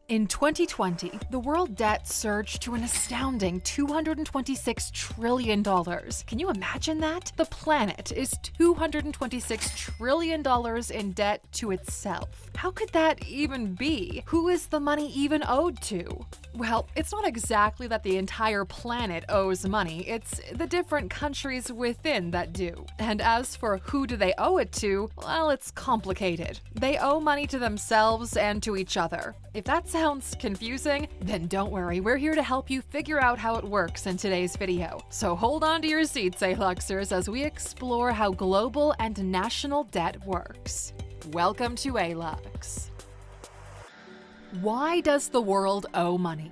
In 2020, the world debt surged to an astounding $226 trillion. Can you imagine that? The planet is $226 trillion in debt to itself. How could that even be? Who is the money even owed to? Well, it's not exactly that the entire planet owes money, it's the different countries within that do. And as for who do they owe it to, well, it's complicated. They owe money to themselves and to each other. If that sounds confusing, then don't worry, we're here to help you figure out how it works in today's video. So hold on to your seats, A-Luxers, as we explore how global and national debt works. Welcome to A-Lux. Why does the world owe money?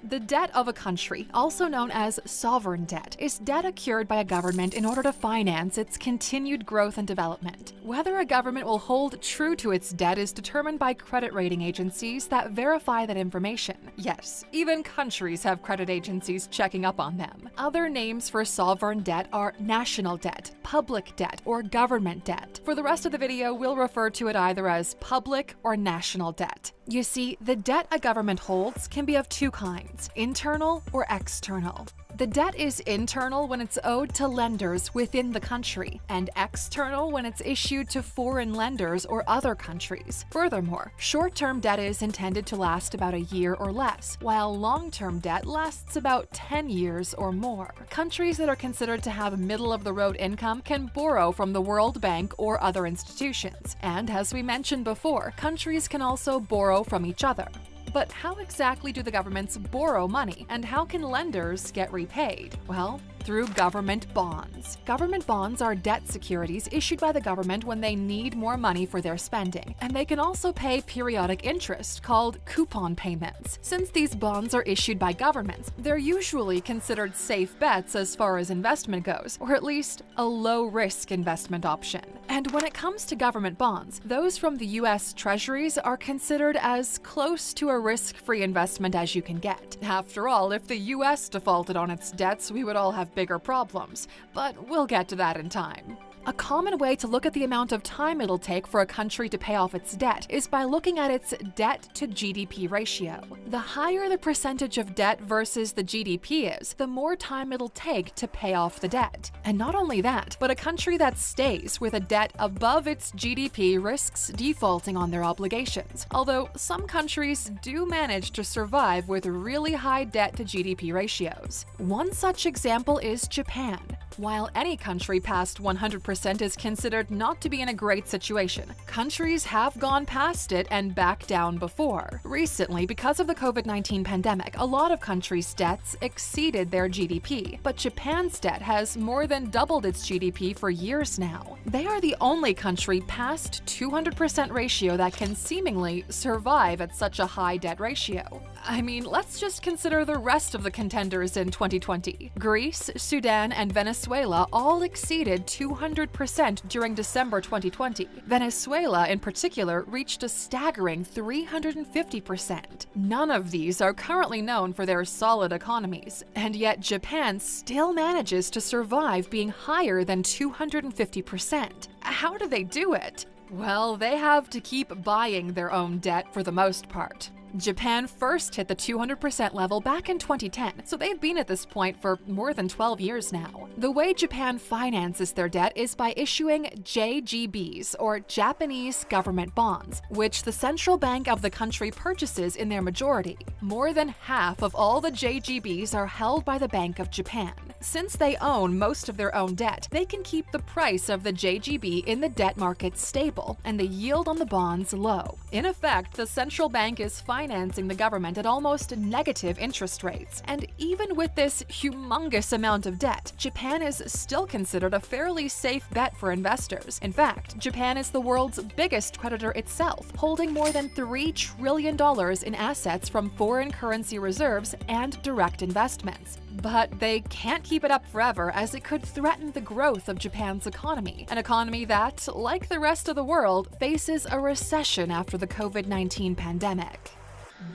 The debt of a country, also known as sovereign debt, is debt accrued by a government in order to finance its continued growth and development. Whether a government will hold true to its debt is determined by credit rating agencies that verify that information. Yes, even countries have credit agencies checking up on them. Other names for sovereign debt are national debt, public debt, or government debt. For the rest of the video, we'll refer to it either as public or national debt. You see, the debt a government holds can be of two kinds, internal or external. The debt is internal when it's owed to lenders within the country, and external when it's issued to foreign lenders or other countries. Furthermore, short-term debt is intended to last about a year or less, while long-term debt lasts about 10 years or more. Countries that are considered to have middle-of-the-road income can borrow from the World Bank or other institutions. And as we mentioned before, countries can also borrow from each other. But how exactly do the governments borrow money, and how can lenders get repaid? Well, through government bonds. Government bonds are debt securities issued by the government when they need more money for their spending, and they can also pay periodic interest called coupon payments. Since these bonds are issued by governments, they're usually considered safe bets as far as investment goes, or at least a low-risk investment option. And when it comes to government bonds, those from the US Treasuries are considered as close to a risk-free investment as you can get. After all, if the US defaulted on its debts, we would all have bigger problems, but we'll get to that in time. A common way to look at the amount of time it'll take for a country to pay off its debt is by looking at its debt to GDP ratio. The higher the percentage of debt versus the GDP is, the more time it'll take to pay off the debt. And not only that, but a country that stays with a debt above its GDP risks defaulting on their obligations, although some countries do manage to survive with really high debt to GDP ratios. One such example is Japan. While any country past 100% is considered not to be in a great situation, countries have gone past it and back down before. Recently, because of the COVID-19 pandemic, a lot of countries' debts exceeded their GDP, but Japan's debt has more than doubled its GDP for years now. They are the only country past 200% ratio that can seemingly survive at such a high debt ratio. I mean, let's just consider the rest of the contenders in 2020. Greece, Sudan, and Venezuela all exceeded 200% during December 2020. Venezuela, in particular, reached a staggering 350%. None of these are currently known for their solid economies, and yet Japan still manages to survive being higher than 250%. How do they do it? Well, they have to keep buying their own debt for the most part. Japan first hit the 200% level back in 2010, so they've been at this point for more than 12 years now. The way Japan finances their debt is by issuing JGBs, or Japanese government bonds, which the central bank of the country purchases in their majority. More than half of all the JGBs are held by the Bank of Japan. Since they own most of their own debt, they can keep the price of the JGB in the debt market stable and the yield on the bonds low. In effect, the central bank is financing the government at almost negative interest rates. And even with this humongous amount of debt, Japan is still considered a fairly safe bet for investors. In fact, Japan is the world's biggest creditor itself, holding more than $3 trillion in assets from foreign currency reserves and direct investments. But they can't keep it up forever, as it could threaten the growth of Japan's economy, an economy that, like the rest of the world, faces a recession after the COVID-19 pandemic.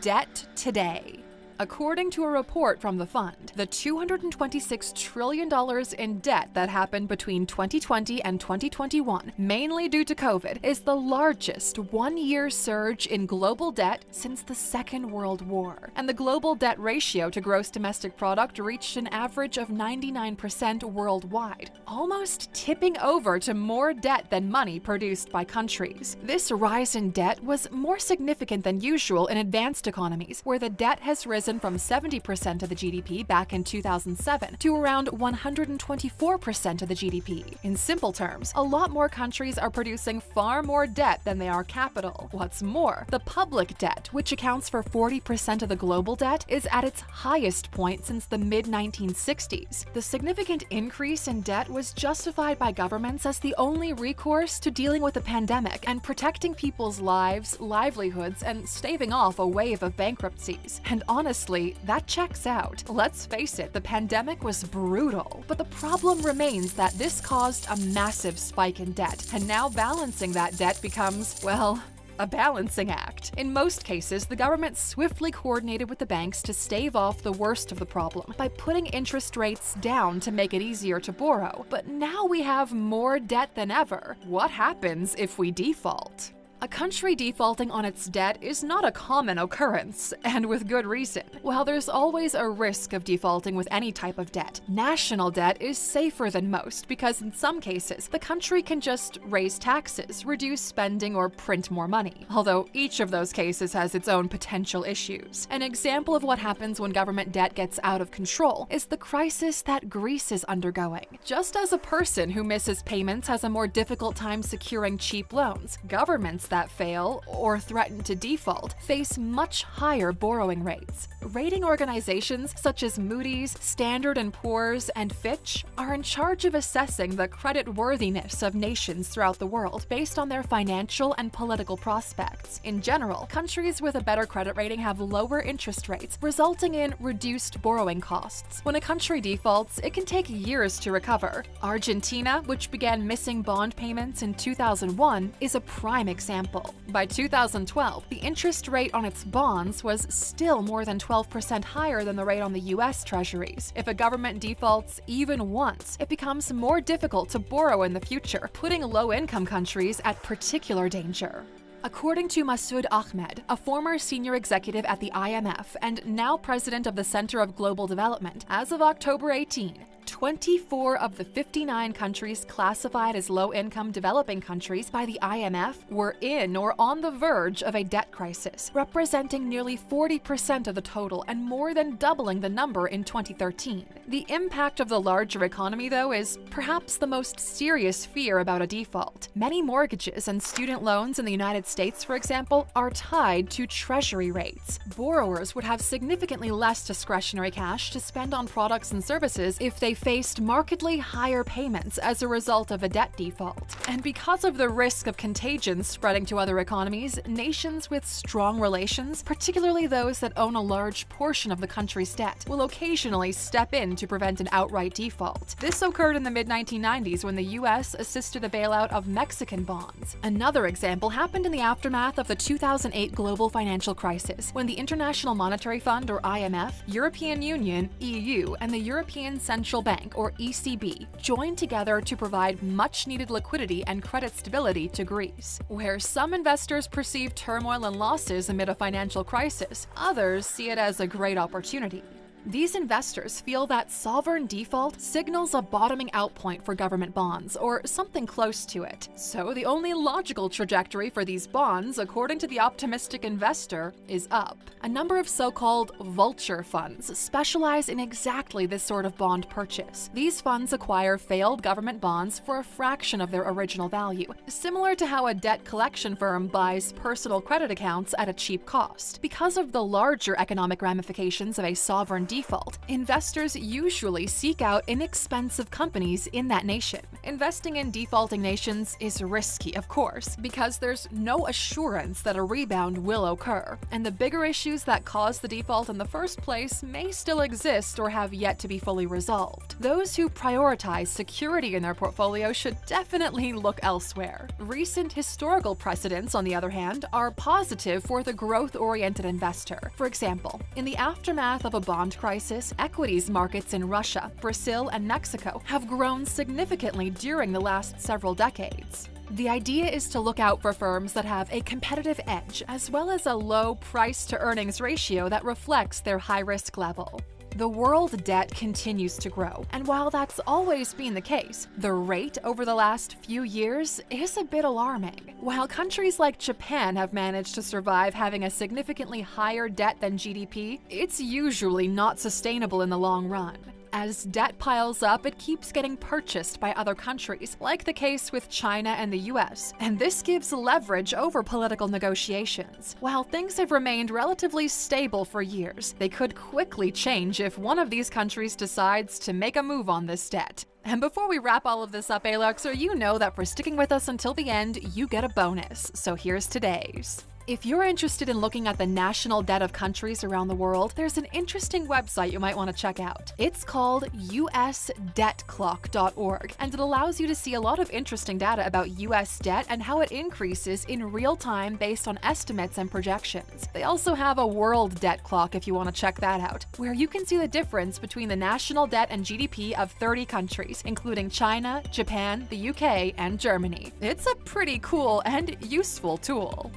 Debt today. According to a report from the fund, the $226 trillion in debt that happened between 2020 and 2021, mainly due to COVID, is the largest one-year surge in global debt since the Second World War. And the global debt ratio to gross domestic product reached an average of 99% worldwide, almost tipping over to more debt than money produced by countries. This rise in debt was more significant than usual in advanced economies, where the debt has risen from 70% of the GDP back in 2007 to around 124% of the GDP. In simple terms, a lot more countries are producing far more debt than they are capital. What's more, the public debt, which accounts for 40% of the global debt, is at its highest point since the mid-1960s. The significant increase in debt was justified by governments as the only recourse to dealing with the pandemic and protecting people's lives, livelihoods, and staving off a wave of bankruptcies. And honestly, that checks out. Let's face it, the pandemic was brutal. But the problem remains that this caused a massive spike in debt, and now balancing that debt becomes, well, a balancing act. In most cases, the government swiftly coordinated with the banks to stave off the worst of the problem by putting interest rates down to make it easier to borrow. But now we have more debt than ever. What happens if we default? A country defaulting on its debt is not a common occurrence, and with good reason. While there's always a risk of defaulting with any type of debt, national debt is safer than most because in some cases, the country can just raise taxes, reduce spending, or print more money. Although each of those cases has its own potential issues. An example of what happens when government debt gets out of control is the crisis that Greece is undergoing. Just as a person who misses payments has a more difficult time securing cheap loans, governments that fail or threaten to default face much higher borrowing rates. Rating organizations such as Moody's, Standard & Poor's, and Fitch are in charge of assessing the creditworthiness of nations throughout the world based on their financial and political prospects. In general, countries with a better credit rating have lower interest rates, resulting in reduced borrowing costs. When a country defaults, it can take years to recover. Argentina, which began missing bond payments in 2001, is a prime example. By 2012, the interest rate on its bonds was still more than 12% higher than the rate on the US Treasuries. If a government defaults even once, it becomes more difficult to borrow in the future, putting low-income countries at particular danger. According to Masoud Ahmed, a former senior executive at the IMF and now president of the Center of Global Development, as of October 18, 24 of the 59 countries classified as low-income developing countries by the IMF were in or on the verge of a debt crisis, representing nearly 40% of the total and more than doubling the number in 2013. The impact of the larger economy, though, is perhaps the most serious fear about a default. Many mortgages and student loans in the United States, for example, are tied to treasury rates. Borrowers would have significantly less discretionary cash to spend on products and services if they faced markedly higher payments as a result of a debt default. And because of the risk of contagion spreading to other economies, nations with strong relations, particularly those that own a large portion of the country's debt, will occasionally step in to prevent an outright default. This occurred in the mid-1990s when the US assisted a bailout of Mexican bonds. Another example happened in the aftermath of the 2008 global financial crisis, when the International Monetary Fund, or IMF, European Union, EU, and the European Central Bank, or ECB, joined together to provide much-needed liquidity and credit stability to Greece. Where some investors perceive turmoil and losses amid a financial crisis, others see it as a great opportunity. These investors feel that sovereign default signals a bottoming out point for government bonds, or something close to it. So the only logical trajectory for these bonds, according to the optimistic investor, is up. A number of so-called vulture funds specialize in exactly this sort of bond purchase. These funds acquire failed government bonds for a fraction of their original value, similar to how a debt collection firm buys personal credit accounts at a cheap cost. Because of the larger economic ramifications of a sovereign default, investors usually seek out inexpensive companies in that nation. Investing in defaulting nations is risky, of course, because there's no assurance that a rebound will occur, and the bigger issues that caused the default in the first place may still exist or have yet to be fully resolved. Those who prioritize security in their portfolio should definitely look elsewhere. Recent historical precedents, on the other hand, are positive for the growth-oriented investor. For example, in the aftermath of a bond crisis, equities markets in Russia, Brazil, and Mexico have grown significantly during the last several decades. The idea is to look out for firms that have a competitive edge, as well as a low price-to-earnings ratio that reflects their high-risk level. The world debt continues to grow, and while that's always been the case, the rate over the last few years is a bit alarming. While countries like Japan have managed to survive having a significantly higher debt than GDP, it's usually not sustainable in the long run. As debt piles up, it keeps getting purchased by other countries, like the case with China and the US, and this gives leverage over political negotiations. While things have remained relatively stable for years, they could quickly change if one of these countries decides to make a move on this debt. And before we wrap all of this up, Aluxer, you know that for sticking with us until the end, you get a bonus. So here's today's. If you're interested in looking at the national debt of countries around the world, there's an interesting website you might want to check out. It's called usdebtclock.org, and it allows you to see a lot of interesting data about US debt and how it increases in real time based on estimates and projections. They also have a world debt clock if you want to check that out, where you can see the difference between the national debt and GDP of 30 countries, including China, Japan, the UK, and Germany. It's a pretty cool and useful tool.